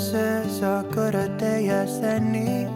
This is as good a day as any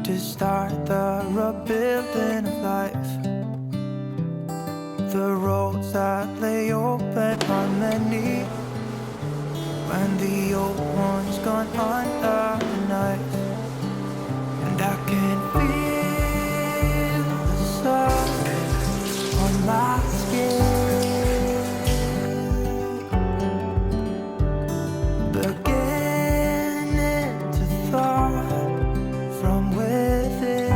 to start the rebuilding of life. The roads that lay open are many when the old one's gone under the knife. And I can feel the sun on my skin, beginning to thaw from within.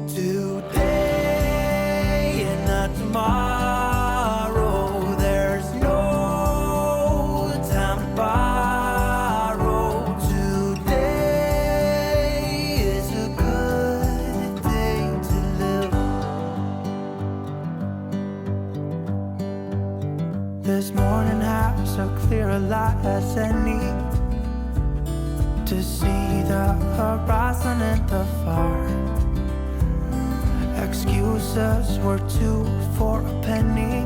Today and not tomorrow, there's no time to borrow. Today is a good day to live. This morning has a clearer light as any to see the horizon in the far. Excuses were 2 for a penny.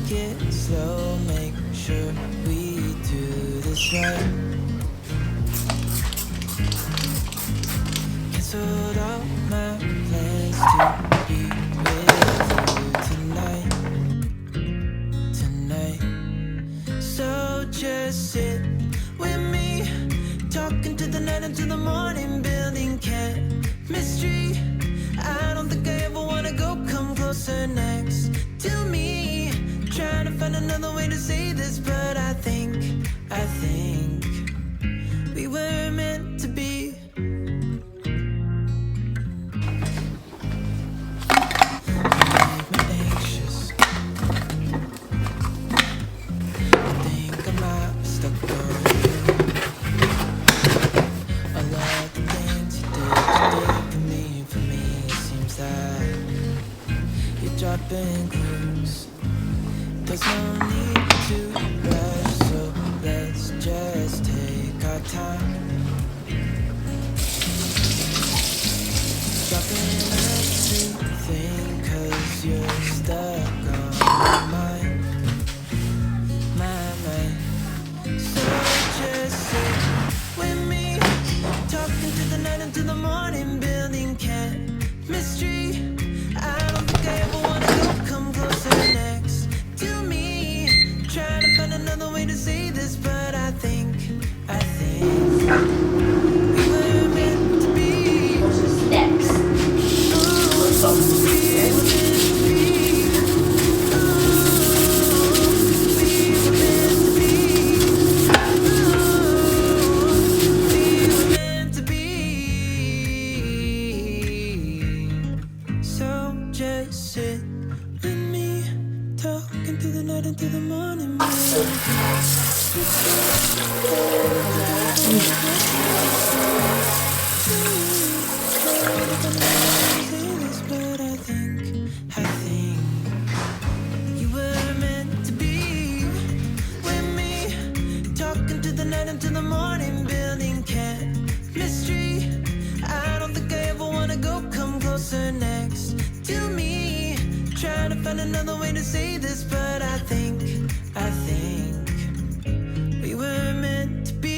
take it slow, make sure we do this right. Canceled all my plans to be with you tonight. So just sit with me, talking to the night until the morning, building chemistry. I don't think I ever wanna go, come closer next to me. Trying to find another way to say this, but I think we were meant to be. Make me anxious. I think I might be stuck on you. All of the things you do for me, it seems that you're dropping clues. There's no need to rush, so let's just take our time. Dropping everything, 'cause you're stuck on my mind. So just sit with me, talking to the night until the morning, building chemistry. I don't think I ever wanna go, come closer next to me. Trying to find another way to say this, but I think we were meant to be. Steps. Until the morning. But I think you were meant to be with me, talking to the night until the morning, building chemistry. I don't think I ever wanna go, come closer next to me. Trying to find another way to say this, but I think we were meant to be.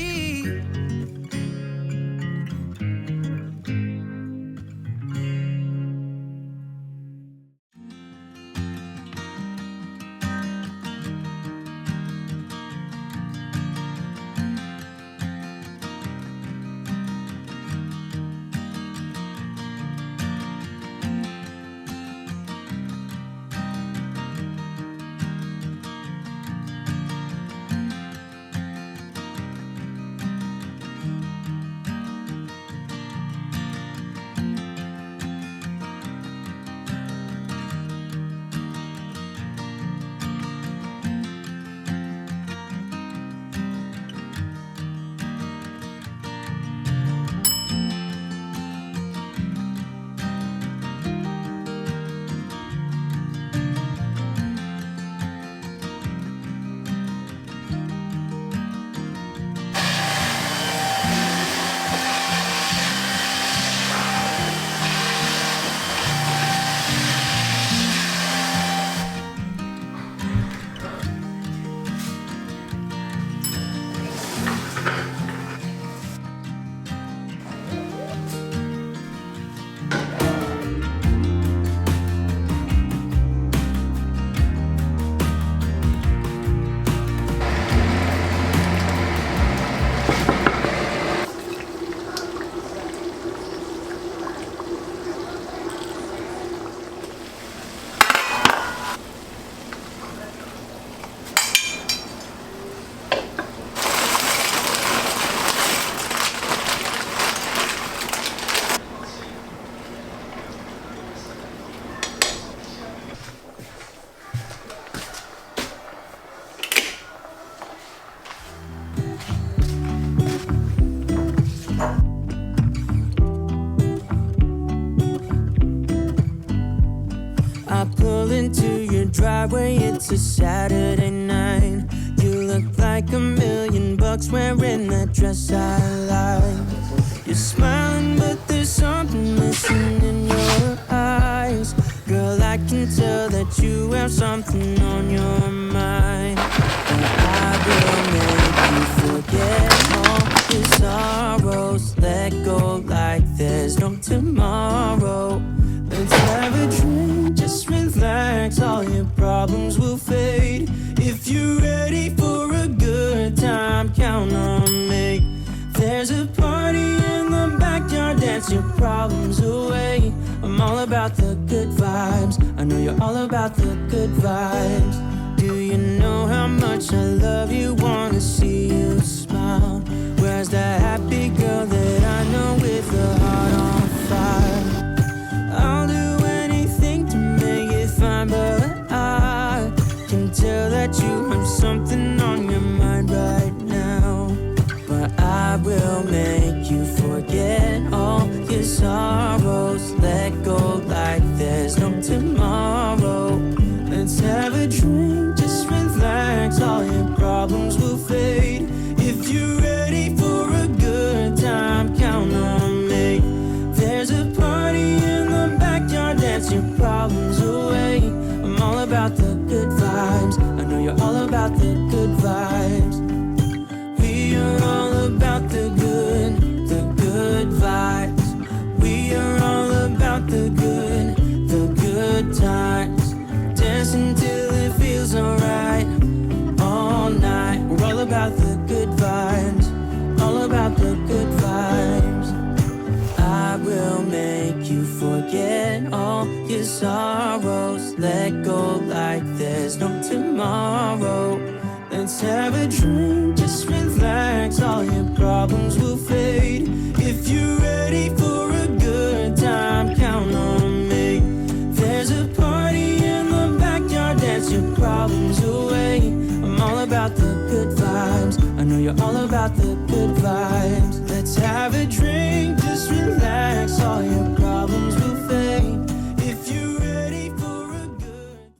driveway, it's a Saturday night. You look like $1,000,000 wearing that dress I like. You're smiling, but there's something missing in your eyes. Girl, I can tell that you have something on your mind. all your problems will fade. If you're ready for a good time, count on me. There's a party in the backyard, dance your problems away. I'm all about the good vibes, I know you're all about the good vibes. Do you know how much I love you, wanna see you smile? Where's that happy girl that I know with a heart on fire? I'll do anything to make it fine, but I can tell that you have something on your mind right now. But I will make you forget all your sorrows. Let go like there's no tomorrow. Let's have a drink, just relax, all your problems will fade. If you're ready for a good time, count on me. There's a party in the backyard, dance your problems away. I'm all about the good vibes, I know you're all about the good vibes. We are all about the good vibes. We are all about the good times. Dancing till it feels alright, all night. We're all about the good vibes, all about the good vibes. I will make you forget all your sorrows. Let go like there's no tomorrow. Let's have a drink, just relax, all your problems will fade. If you're ready for a good time, count on me. There's a party in the backyard, dance your problems away. I'm all about the good vibes, I know you're all about the good vibes. Let's have a drink, just relax, all your problems